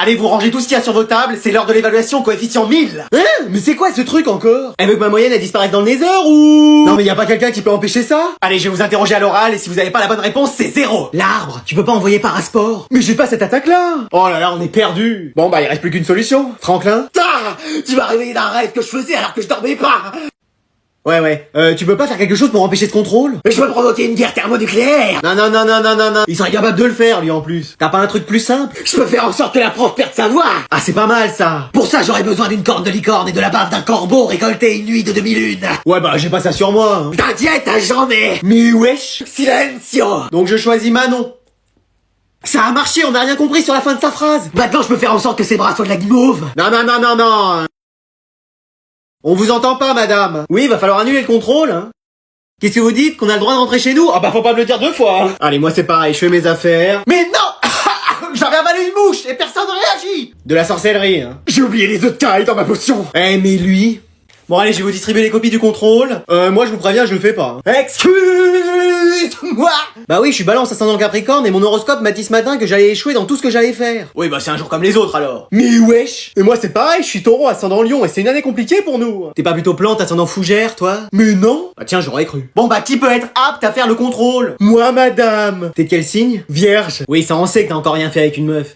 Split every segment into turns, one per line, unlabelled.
Allez, vous rangez tout ce qu'il y a sur vos tables, c'est l'heure de l'évaluation coefficient 1000.
Hein? Mais c'est quoi ce truc encore?
Elle veut que ma moyenne elle disparaisse dans le nether ou...
Non mais y a pas quelqu'un qui peut empêcher ça?
Allez, je vais vous interroger à l'oral et si vous avez pas la bonne réponse, c'est 0.
L'arbre, tu peux pas envoyer Parasport? Mais j'ai pas cette attaque-là!
Oh là là, on est perdu.
Bon bah il reste plus qu'une solution. Franklin?
Ah, tu m'as réveillé d'un rêve que je faisais alors que je dormais pas.
Ouais, tu peux pas faire quelque chose pour empêcher ce contrôle?
Je veux provoquer une guerre thermonucléaire.
Non. Il serait capable de le faire lui en plus. T'as pas un truc plus simple?
Je peux faire en sorte que la prof perde sa voix.
Ah c'est pas mal ça!
Pour ça, j'aurais besoin d'une corne de licorne et de la bave d'un corbeau récoltée une nuit de demi-lune.
Ouais bah j'ai pas ça sur moi. Hein.
T'inquiète, j'en ai.
Mais wesh!
Silencio.
Donc je choisis Manon. Ça a marché, on a rien compris sur la fin de sa phrase!
Maintenant, je peux faire en sorte que ses bras soient de la guimauve.
Non. On vous entend pas, madame. Oui, va falloir annuler le contrôle, hein. Qu'est-ce que vous dites? Qu'on a le droit de rentrer chez nous? Ah bah faut pas me le dire 2 fois, hein. Allez, moi c'est pareil, je fais mes affaires.
Mais non. J'avais avalé une mouche et personne ne réagit.
De la sorcellerie, hein.
J'ai oublié les œufs de caille dans ma potion.
Eh, mais lui... Bon allez, je vais vous distribuer les copies du contrôle. Moi je vous préviens, je le fais pas. Hein.
Excuse-moi.
Bah oui, je suis balance ascendant Capricorne et mon horoscope m'a dit ce matin que j'allais échouer dans tout ce que j'allais faire.
Oui, bah c'est un jour comme les autres alors.
Mais wesh! Et moi c'est pareil, je suis taureau ascendant Lion et c'est une année compliquée pour nous. T'es pas plutôt plante ascendant Fougère, toi? Mais non! Bah tiens, j'aurais cru.
Bon bah qui peut être apte à faire le contrôle?
Moi, madame! T'es de quel signe? Vierge. Oui, ça on sait que t'as encore rien fait avec une meuf.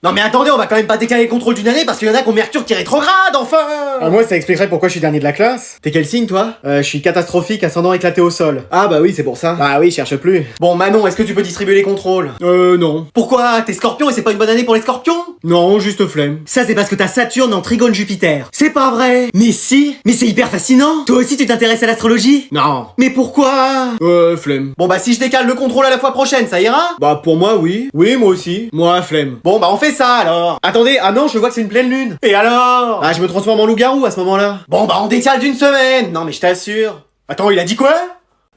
Non mais attendez, on va quand même pas décaler le contrôle d'une année parce qu'il y en a qui ont Mercure qui est rétrograde, enfin.
Ah, moi ça expliquerait pourquoi je suis dernier de la classe. T'es quel signe, toi? Je suis catastrophique, ascendant éclaté au sol. Ah bah oui, c'est pour ça. Bah oui, cherche plus.
Bon Manon, est-ce que tu peux distribuer les contrôles?
Non.
Pourquoi? T'es scorpion et c'est pas une bonne année pour les scorpions?
Non, juste flemme.
Ça c'est parce que t'as Saturne en trigone Jupiter.
C'est pas vrai.
Mais si. Mais c'est hyper fascinant. Toi aussi tu t'intéresses à l'astrologie?
Non.
Mais pourquoi?
Flemme.
Bon bah si je décale le contrôle à la fois prochaine, ça ira?
Bah pour moi oui. Oui, moi aussi. Moi, flemme.
Bon bah on fait ça alors.
Attendez, ah non, je vois que c'est une pleine lune.
Et alors?
Ah, je me transforme en loup-garou à ce moment-là.
Bon bah on décale d'une semaine. Non mais je t'assure. Attends, il a dit quoi?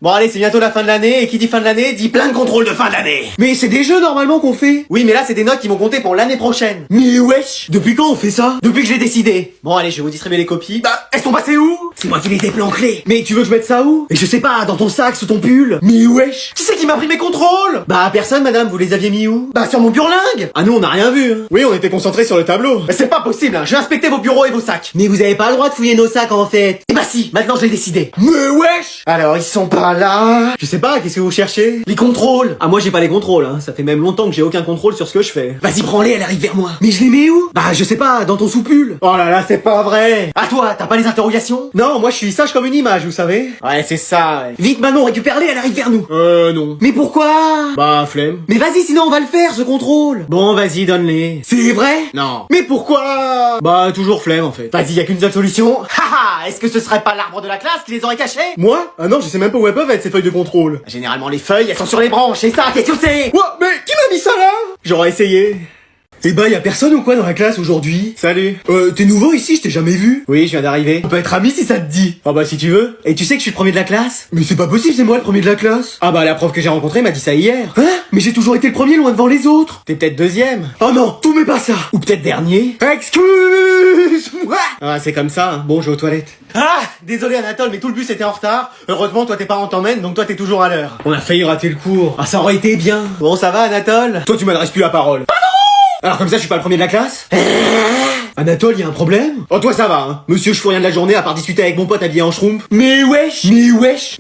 Bon allez, c'est bientôt la fin de l'année, et qui dit fin de l'année, dit plein de contrôles de fin d'année.
Mais c'est des jeux normalement qu'on fait.
Oui, mais là c'est des notes qui vont compter pour l'année prochaine.
Mais wesh, depuis quand on fait ça?
Depuis que j'ai décidé. Bon allez, je vais vous distribuer les copies. Bah, elles sont passées où? C'est moi qui les ai planquées.
Mais tu veux que je mette ça où?
Et je sais pas, dans ton sac, sous ton pull.
Mais wesh.
Qui c'est qui m'a pris mes contrôles?
Bah personne madame, vous les aviez mis où?
Bah sur mon burlingue.
Ah nous on a rien vu. Hein. Oui, on était concentrés sur le tableau.
Mais c'est pas possible, hein. Je vais inspecter vos bureaux et vos sacs.
Mais vous avez pas le droit de fouiller nos sacs en fait.
Eh bah si, maintenant je l'ai décidé.
Mais wesh.
Alors ils sont pas là.
Je sais pas, qu'est-ce que vous cherchez?
Les contrôles.
Ah moi j'ai pas les contrôles, hein. Ça fait même longtemps que j'ai aucun contrôle sur ce que je fais.
Vas-y, prends-les, elle arrive vers moi.
Mais je les mets où? Bah je sais pas, dans ton sous-pull. Oh là là, c'est pas vrai.
À toi, t'as pas les interrogations?
Non, moi je suis sage comme une image, vous savez.
Ouais, c'est ça, ouais.
Vite Manon, récupère-les, elle arrive vers nous. Non.
Mais pourquoi?
Bah flemme.
Mais vas-y, sinon on va le faire, ce contrôle.
Bon, vas-y, donne-les.
C'est vrai?
Non.
Mais pourquoi?
Bah toujours flemme en fait.
Vas-y, y a qu'une seule solution. Haha, est-ce que ce serait pas l'arbre de la classe qui les aurait cachés?
Moi? Ah non, je sais même pas où elles peuvent être ces feuilles de contrôle.
Généralement, les feuilles, elles sont sur les branches, et ça, qu'est-ce que c'est?
Ouah, mais qui m'a mis ça là? J'aurais essayé. Eh bah, y a personne ou quoi dans la classe aujourd'hui? Salut. T'es nouveau ici, je t'ai jamais vu. Oui, je viens d'arriver.
On peut être amis si ça te dit.
Ah bah si tu veux.
Et tu sais que je suis le premier de la classe?
Mais c'est pas possible, c'est moi le premier de la classe. Ah bah la prof que j'ai rencontrée m'a dit ça hier.
Hein? Mais j'ai toujours été le premier loin devant les autres.
T'es peut-être deuxième.
Oh non, tout mais pas ça.
Ou peut-être dernier.
Excuse-moi.
Ah c'est comme ça, hein. Bon je vais aux toilettes.
Ah, désolé Anatole, mais tout le bus était en retard. Heureusement, toi tes parents t'emmènent, donc toi t'es toujours à l'heure.
On a failli rater le cours.
Ah, ça aurait été bien. Bon, ça va Anatole?
Toi tu m'adresses plus la parole. Alors comme ça je suis pas le premier de la classe? Anatole, y a un problème? Oh toi ça va, hein. Monsieur je fous rien de la journée à part discuter avec mon pote habillé en schtroumpf.
Mais wesh.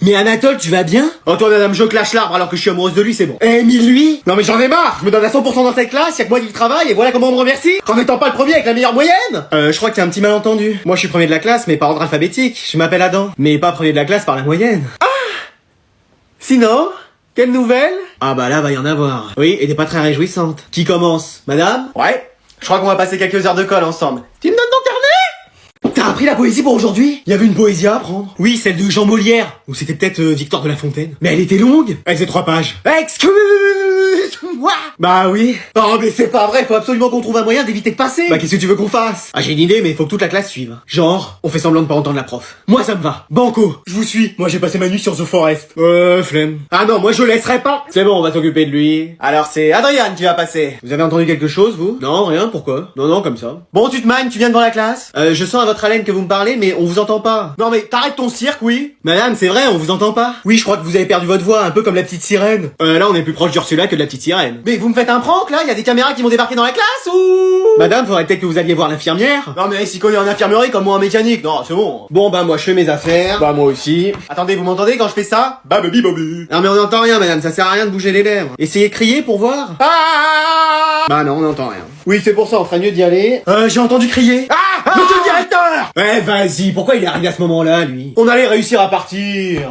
Mais Anatole, tu vas bien? Oh toi madame, je clash l'arbre alors que je suis amoureuse de lui, c'est bon.
Eh mais lui?
Non mais j'en ai marre. Je me donne à 100% dans cette classe, y'a que moi qui travaille et voilà comment on me remercie. En étant pas le premier avec la meilleure moyenne. Je crois qu'il y a un petit malentendu. Moi je suis premier de la classe mais par ordre alphabétique. Je m'appelle Adam. Mais pas premier de la classe par la moyenne. Ah.
Sinon, quelle nouvelle?
Ah bah là va y en avoir. Oui, et t'es pas très réjouissante. Qui commence? Madame?
Ouais. Je crois qu'on va passer quelques heures de colle ensemble. Tu me donnes ton carnet? T'as appris la poésie pour aujourd'hui?
Il y avait une poésie à apprendre. Oui, celle de Jean Molière. Ou c'était peut-être Victor de La Fontaine. Mais elle était longue. Elle faisait 3 pages.
Excuse-moi.
Bah oui.
Oh mais c'est pas vrai, faut absolument qu'on trouve un moyen d'éviter de passer.
Bah qu'est-ce que tu veux qu'on fasse? Ah j'ai une idée mais il faut que toute la classe suive. Genre, on fait semblant de pas entendre la prof. Moi ça me va. Banco, je vous suis. Moi j'ai passé ma nuit sur The Forest. Flemme. Ah non, moi je laisserai pas. C'est bon, on va s'occuper de lui.
Alors c'est Adrien qui va passer.
Vous avez entendu quelque chose vous? Non, rien, pourquoi? Non, comme ça.
Bon, tu te mannes, tu viens devant la classe?
Je sens à votre haleine que vous me parlez mais on vous entend pas.
Non mais t'arrêtes ton cirque, oui?
Madame, c'est vrai, on vous entend pas. Oui, je crois que vous avez perdu votre voix, un peu comme la petite sirène. Là on est plus proche d'Ursula que de la petite sirène.
Mais vous me faites un prank là? Y a des caméras qui vont débarquer dans la classe ou?
Madame, faudrait peut-être que vous alliez voir l'infirmière.
Non mais s'y connaît en infirmerie comme moi en mécanique, non c'est bon.
Bon bah moi je fais mes affaires. Bah moi aussi.
Attendez, vous m'entendez quand je fais ça? Babi babi.
Non mais on n'entend rien madame, ça sert à rien de bouger les lèvres. Essayez de crier pour voir.
Ah
Bah non, on n'entend rien. Oui c'est pour ça, on ferait mieux d'y aller.
J'ai entendu crier. Monsieur le directeur!
Ouais vas-y, pourquoi il est arrivé à ce moment-là lui? On allait réussir à partir.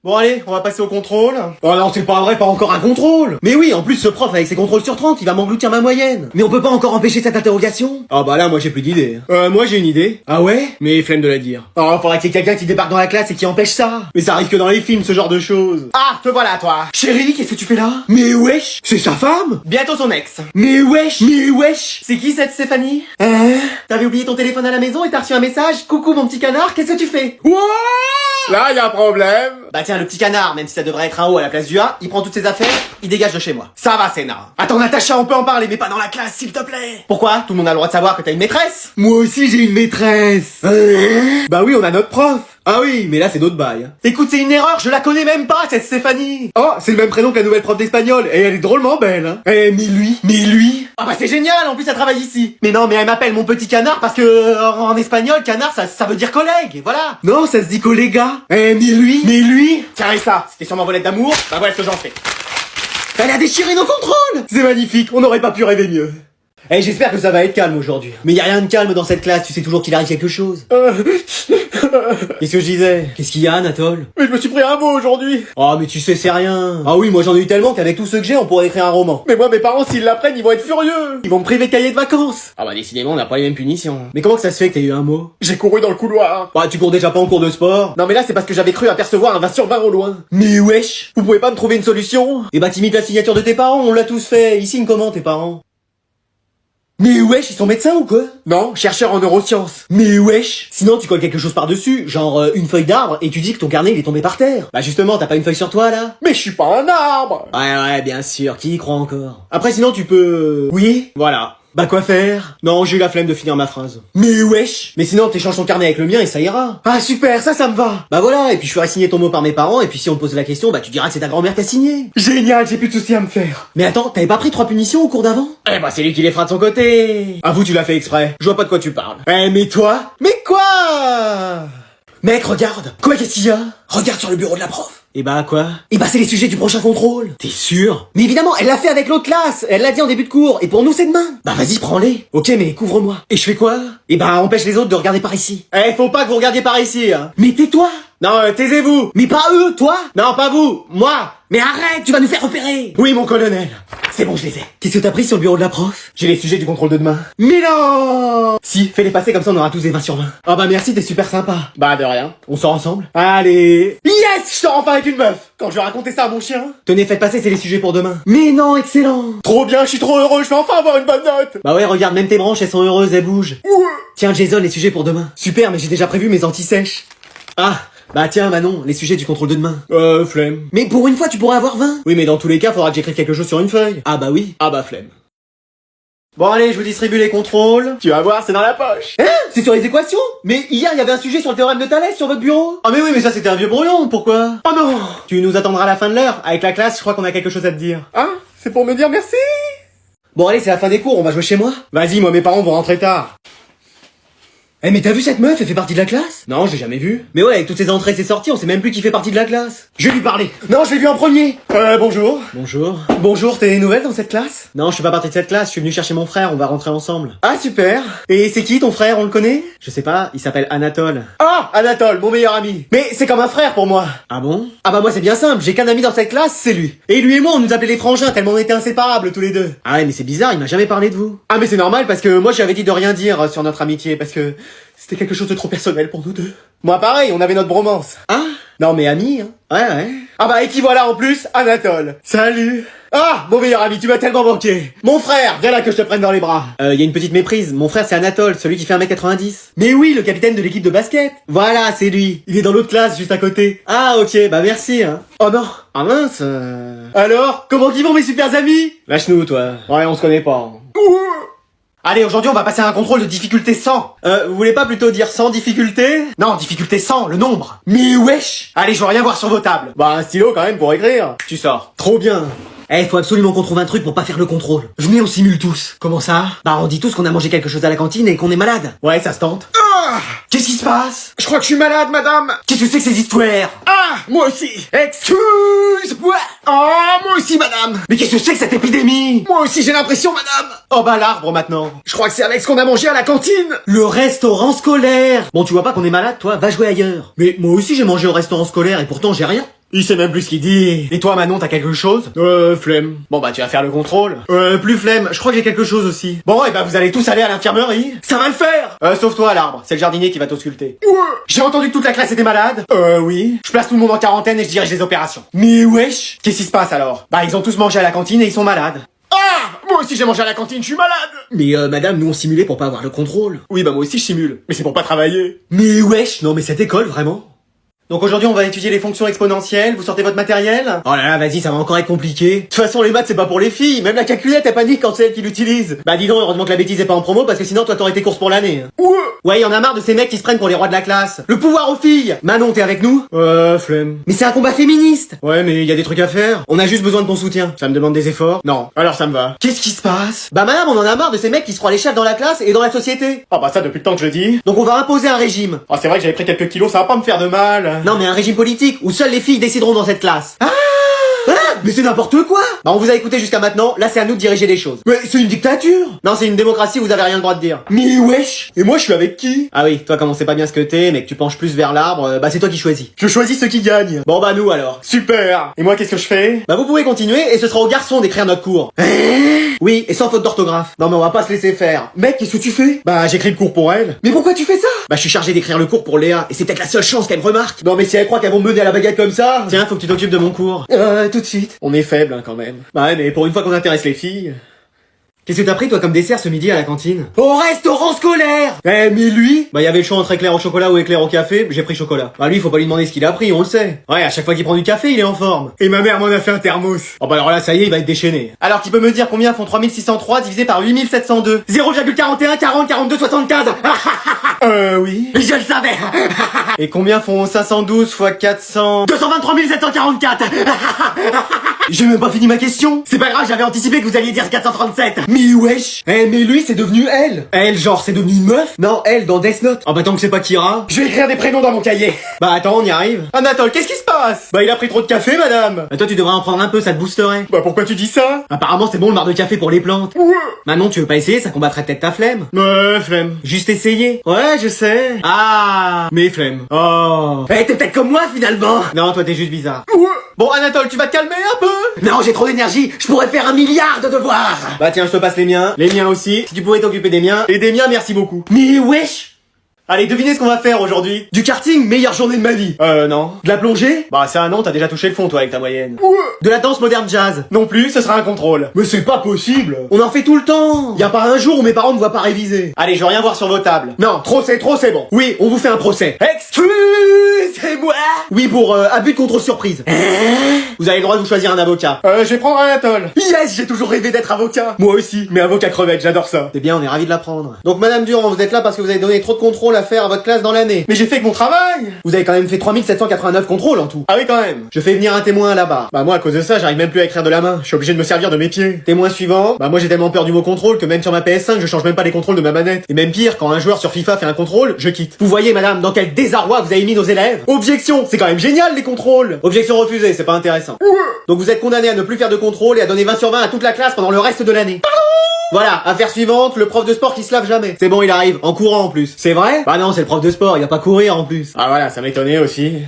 Bon allez, on va passer au contrôle.
Oh non, c'est pas vrai, pas encore un contrôle. Mais oui, en plus ce prof avec ses contrôles sur 30, il va m'engloutir ma moyenne. Mais on peut pas encore empêcher cette interrogation? Ah bah là, moi j'ai plus d'idée. Moi j'ai une idée. Ah ouais? Mais flemme de la dire. Oh, faudrait qu'il y ait quelqu'un qui débarque dans la classe et qui empêche ça. Mais ça arrive que dans les films, ce genre de choses.
Ah, te voilà toi.
Chérie, qu'est-ce que tu fais là? Mais wesh, c'est sa femme?
Bientôt son ex.
Mais wesh.
C'est qui cette Stéphanie? T'avais oublié ton téléphone à la maison et t'as reçu un message? Coucou mon petit canard, qu'est-ce que tu fais?
What? Là, y a un problème.
Bah tiens, le petit canard, même si ça devrait être un O à la place du A, il prend toutes ses affaires, il dégage de chez moi. Ça va, Sénat. Attends, Natacha, on peut en parler, mais pas dans la classe, s'il te plaît. Pourquoi? Tout le monde a le droit de savoir que t'as une maîtresse?
Moi aussi j'ai une maîtresse. Bah oui, on a notre prof. Ah oui, mais là c'est d'autres bails.
Écoute, c'est une erreur, je la connais même pas, cette Stéphanie.
Oh, c'est le même prénom que la nouvelle prof d'espagnol, et elle est drôlement belle, hein. Mais lui.
Ah bah c'est génial, en plus elle travaille ici. Mais non, mais elle m'appelle mon petit canard parce que en espagnol, canard, ça veut dire collègue, et voilà.
Non, ça se dit colléga. Mais lui.
Tiens, et ça, c'était sur ma volette d'amour, bah voilà ce que j'en fais.
Elle a déchiré nos contrôles. C'est magnifique, on n'aurait pas pu rêver mieux. Eh, j'espère que ça va être calme aujourd'hui. Mais y a rien de calme dans cette classe, tu sais toujours qu'il arrive quelque chose. Qu'est-ce que je disais? Qu'est-ce qu'il y a, Anatole?
Mais je me suis pris un mot aujourd'hui.
Oh, mais tu sais, c'est rien. Ah oui, moi j'en ai eu tellement qu'avec tout ce que j'ai, on pourrait écrire un roman.
Mais moi, mes parents, s'ils l'apprennent, ils vont être furieux.
Ils vont me priver de cahier de vacances.
Ah bah décidément, on n'a pas les mêmes punitions.
Mais comment que ça se fait que t'aies eu un mot?
J'ai couru dans le couloir.
Bah, tu cours déjà pas en cours de sport.
Non mais là, c'est parce que j'avais cru apercevoir un 20 sur 20 au loin.
Mais wesh.
Vous pouvez pas me trouver une solution?
Eh bah, t'imites la signature de tes parents, on l'a tous fait. Ils signent comment, tes parents? Mais wesh, ils sont médecins ou quoi?
Non, chercheur en neurosciences.
Mais wesh. Sinon, tu colles quelque chose par-dessus, genre une feuille d'arbre, et tu dis que ton carnet il est tombé par terre. Bah justement, t'as pas une feuille sur toi, là?
Mais je suis pas un arbre.
Ouais, bien sûr, qui y croit encore? Après, sinon, tu peux... Oui? Voilà. Bah quoi faire? Non, j'ai eu la flemme de finir ma phrase. Mais wesh. Mais sinon, t'échanges ton carnet avec le mien et ça ira.
Ah super, ça me va.
Bah voilà, et puis je ferai signer ton mot par mes parents, et puis si on te pose la question, bah tu diras que c'est ta grand-mère qui a signé.
Génial, j'ai plus de soucis à me faire.
Mais attends, t'avais pas pris 3 punitions au cours d'avant? Eh bah c'est lui qui les fera de son côté. Avoue, tu l'as fait exprès. Je vois pas de quoi tu parles. Eh mais toi?
Mais quoi?
Mec, regarde. Quoi, qu'est-ce qu'il y a? Regarde sur le bureau de la prof. Et bah quoi? Et bah c'est les sujets du prochain contrôle. T'es sûr? Mais évidemment, elle l'a fait avec l'autre classe. Elle l'a dit en début de cours. Et pour nous, c'est demain. Bah vas-y, prends-les. Ok, mais couvre-moi. Et je fais quoi? Et bah empêche les autres de regarder par ici.
Eh, faut pas que vous regardiez par ici, hein.
Mais tais-toi.
Non, taisez-vous.
Mais pas eux, toi.
Non, pas vous, moi.
Mais arrête, tu vas nous faire repérer.
Oui, mon colonel.
C'est bon, je les ai. Qu'est-ce que t'as pris sur le bureau de la prof?
J'ai les sujets du contrôle de demain.
Mais non.
Si, fais-les passer comme ça on aura tous des 20 sur 20.
Ah bah merci, t'es super sympa.
Bah de rien.
On sort ensemble?
Allez. Yes, je sors enfin avec une meuf. Quand je vais raconter ça à mon chien.
Tenez, faites passer, c'est les sujets pour demain. Mais non, excellent.
Trop bien, je suis trop heureux, je vais enfin avoir une bonne note.
Bah ouais, regarde, même tes branches, elles sont heureuses, elles bougent.
Ouais.
Tiens, Jason, les sujets pour demain. Super, mais j'ai déjà prévu mes anti-sèches. Ah, bah tiens, Manon, les sujets du contrôle de demain.
Flemme.
Mais pour une fois, tu pourrais avoir 20.
Oui, mais dans tous les cas, faudra que j'écrive quelque chose sur une feuille.
Ah bah oui.
Ah bah flemme. Bon allez, je vous distribue les contrôles. Tu vas voir, c'est dans la poche.
Hein? C'est sur les équations? Mais hier, il y avait un sujet sur le théorème de Thalès sur votre bureau.
Ah mais oui, mais ça c'était un vieux brouillon, pourquoi?
Oh non.
Tu nous attendras à la fin de l'heure. Avec la classe, je crois qu'on a quelque chose à te dire.
Hein? C'est pour me dire merci? Bon allez, c'est la fin des cours, on va jouer chez moi.
Vas-y, moi mes parents vont rentrer tard.
Eh mais t'as vu cette meuf, elle fait partie de la classe?
Non, j'ai jamais vu.
Mais ouais, avec toutes ces entrées et ces sorties, on sait même plus qui fait partie de la classe.
Je vais lui parler. Non, je l'ai vu en premier. Bonjour.
Bonjour.
Bonjour, t'as des nouvelles dans cette classe?
Non, je suis pas partie de cette classe, je suis venu chercher mon frère, on va rentrer ensemble.
Ah super. Et c'est qui ton frère, on le connaît?
Je sais pas, il s'appelle Anatole.
Ah, Anatole, mon meilleur ami. Mais c'est comme un frère pour moi.
Ah bon?
Ah bah moi c'est bien simple, j'ai qu'un ami dans cette classe, c'est lui. Et lui et moi on nous appelait les frangins tellement on était inséparables tous les deux.
Ah ouais, mais c'est bizarre, il m'a jamais parlé de vous.
Ah mais c'est normal parce que moi j'avais dit de rien dire sur notre amitié parce que c'était quelque chose de trop personnel pour nous deux. Moi pareil, on avait notre bromance.
Ah?
Non mais amis, hein.
Ouais.
Ah bah et qui voilà en plus, Anatole. Salut. Ah, mon meilleur ami, tu m'as tellement manqué. Mon frère, viens là que je te prenne dans les bras.
Y a une petite méprise, mon frère c'est Anatole, celui qui fait 1m90.
Mais oui, le capitaine de l'équipe de basket.
Voilà, c'est lui.
Il est dans l'autre classe, juste à côté.
Ah ok, bah merci hein.
Oh non.
Ah mince
Alors, comment qu'ils vont mes super amis?
Lâche-nous toi.
Ouais, on se connaît pas. Allez, aujourd'hui, on va passer à un contrôle de difficulté 100.
Vous voulez pas plutôt dire sans difficulté?
Non, difficulté 100, le nombre.
Mais wesh.
Allez, je veux rien voir sur vos tables.
Bah un stylo quand même pour écrire.
Tu sors.
Trop bien. Eh, faut absolument qu'on trouve un truc pour pas faire le contrôle. Venez, on simule tous. Comment ça? Bah, on dit tous qu'on a mangé quelque chose à la cantine et qu'on est malade.
Ouais, ça se tente.
Ah! Qu'est-ce qui se passe?
Je crois que je suis malade, madame.
Qu'est-ce que c'est que ces histoires?
Ah, moi aussi. Excuse-moi. Ah, moi aussi, madame.
Mais qu'est-ce que c'est que cette épidémie?
Moi aussi, j'ai l'impression, madame. Oh bah l'arbre maintenant. Je crois que c'est avec ce qu'on a mangé à la cantine.
Le restaurant scolaire. Bon, tu vois pas qu'on est malade, toi? Va jouer ailleurs. Mais moi aussi, j'ai mangé au restaurant scolaire et pourtant j'ai rien.
Il sait même plus ce qu'il dit. Et toi, Manon, t'as quelque chose? Flemme. Bon bah tu vas faire le contrôle.
Plus flemme. Je crois que j'ai quelque chose aussi.
Bon, et bah vous allez tous aller à l'infirmerie.
Ça va le faire.
Sauf toi, l'arbre. C'est le jardinier qui va t'ausculter.
Ouais.
J'ai entendu que toute la classe était malade. Oui. Je place tout le monde en quarantaine et je dirige les opérations.
Mais wesh.
Qu'est-ce qui se passe alors? Bah ils ont tous mangé à la cantine et ils sont malades. Ah! Moi aussi j'ai mangé à la cantine, je suis malade!
Mais madame, nous on simulait pour pas avoir le contrôle.
Oui bah moi aussi je simule, mais c'est pour pas travailler.
Mais wesh, non mais cette école, vraiment.
Donc aujourd'hui on va étudier les fonctions exponentielles, vous sortez votre matériel?
Oh là là, vas-y, ça va encore être compliqué. De toute façon, les maths c'est pas pour les filles, même la calculette elle panique quand c'est elle qui l'utilise. Bah dis donc, heureusement que la bêtise est pas en promo parce que sinon toi t'aurais tes courses pour l'année. Ouais, y en a marre de ces mecs qui se prennent pour les rois de la classe. Le pouvoir aux filles. Manon, t'es avec nous?
Flemme.
Mais c'est un combat féministe.
Ouais mais y a des trucs à faire.
On a juste besoin de ton soutien.
Ça me demande des efforts? Non. Alors ça me va.
Qu'est-ce qui se passe? Bah madame, on en a marre de ces mecs qui se croient les chefs dans la classe et dans la société.
Oh bah ça depuis le temps que je le dis.
Donc on va imposer un régime.
Oh c'est vrai que j'avais pris quelques kilos, ça va pas me faire de mal.
Non mais un régime politique où seules les filles décideront dans cette classe. Ah, mais c'est n'importe quoi. Bah on vous a écouté jusqu'à maintenant, là c'est à nous de diriger les choses.
Mais c'est une dictature.
Non, c'est une démocratie, vous avez rien le droit de dire.
Mais wesh. Et moi je suis avec qui?
Ah oui, toi comme on sait pas bien ce que t'es, mais que tu penches plus vers l'arbre, bah c'est toi qui choisis.
Je choisis ceux qui gagnent.
Bon bah nous alors.
Super. Et moi qu'est-ce que je fais?
Bah vous pouvez continuer et ce sera aux garçons d'écrire notre cours. Oui, et sans faute d'orthographe. Non mais on va pas se laisser faire. Mec, qu'est-ce que tu fais?
Bah j'écris le cours pour elle.
Mais pourquoi tu fais ça? Bah je suis chargé d'écrire le cours pour Léa, et c'est peut-être la seule chance qu'elle me remarque.
Non mais si elle croit qu'elles vont me mener à la baguette comme ça.
Tiens, faut que tu t'occupes de mon cours. Tout de suite.
On est faible hein, quand même. Bah ouais mais pour une fois qu'on intéresse les filles.
Qu'est-ce que t'as pris toi comme dessert ce midi à la cantine? Au restaurant scolaire!
Eh mais lui?
Bah y avait le choix entre éclair au chocolat ou éclair au café, j'ai pris chocolat. Bah lui faut pas lui demander ce qu'il a pris, on le sait. Ouais, à chaque fois qu'il prend du café, il est en forme.
Et ma mère m'en a fait un thermos.
Oh bah alors là ça y est, il va être déchaîné.
Alors qui peut me dire combien font 3603 divisé par 8702?
0,41 40 42 75.
Oui.
Je le savais.
Et combien font 512 x 400?
223 744. J'ai même pas fini ma question. C'est pas grave, j'avais anticipé que vous alliez dire 437.
Mais wesh. Eh mais lui c'est devenu elle.
Elle, genre c'est devenu une meuf?
Non, elle dans Death Note.
Oh bah tant que c'est pas Kira.
Je vais écrire des prénoms dans mon cahier.
Bah attends, on y arrive.
Anatole, qu'est-ce qui se passe? Bah il a pris trop de café madame.
Bah toi tu devrais en prendre un peu, ça te boosterait.
Bah pourquoi tu dis ça?
Apparemment c'est bon le marc de café pour les plantes.
Ouais.
Manon, tu veux pas essayer, ça combattrait peut-être ta flemme.
Flemme.
Juste essayer.
Ouais, je sais.
Ah.
Mais flemme.
Oh. Eh, t'es peut-être comme moi finalement.
Non, toi t'es juste bizarre. Ouais. Bon Anatole, tu vas te calmer un peu?
Non, j'ai trop d'énergie, je pourrais faire 1 milliard de devoirs.
Bah tiens, je te passe les miens. Les miens aussi. Si tu pouvais t'occuper des miens. Et des miens, merci beaucoup.
Mais wesh.
Allez, devinez ce qu'on va faire aujourd'hui.
Du karting, meilleure journée de ma vie.
Non.
De la plongée?
Bah ça non, t'as déjà touché le fond toi avec ta moyenne.
Ouais. De la danse moderne jazz?
Non plus, ce sera un contrôle.
Mais c'est pas possible. On en fait tout le temps. Y a pas un jour où mes parents me voient pas réviser.
Allez, je veux rien voir sur vos tables.
Non, trop, c'est bon. Oui, on vous fait un procès.
Excusez-moi.
Oui, pour abus de contrôle surprise.
Vous avez le droit de vous choisir un avocat. Je vais prendre Anatole. Yes, j'ai toujours rêvé d'être avocat. Moi aussi, mais avocat crevette, j'adore ça.
C'est bien, on est ravis de l'apprendre. Donc Madame Durand, vous êtes là parce que vous avez donné trop de contrôles à faire à votre classe dans l'année.
Mais j'ai fait que mon travail.
Vous avez quand même fait 3789 contrôles en tout.
Ah oui quand même.
Je fais venir un témoin à la barre.
Bah moi à cause de ça, j'arrive même plus à écrire de la main. Je suis obligé de me servir de mes pieds.
Témoin suivant.
Bah moi j'ai tellement peur du mot contrôle que même sur ma PS5, je change même pas les contrôles de ma manette. Et même pire, quand un joueur sur FIFA fait un contrôle, je quitte.
Vous voyez madame, dans quel désarroi vous avez mis nos élèves.
Objection, c'est quand même génial les contrôles.
Objection refusée, c'est pas intéressant. Donc vous êtes condamné à ne plus faire de contrôle et à donner 20 sur 20 à toute la classe pendant le reste de l'année. Voilà, affaire suivante, le prof de sport qui se lave jamais. C'est bon, il arrive, en courant en plus.
C'est vrai?
Bah non, c'est le prof de sport, il va pas courir en plus.
Ah voilà, ça m'étonnait aussi.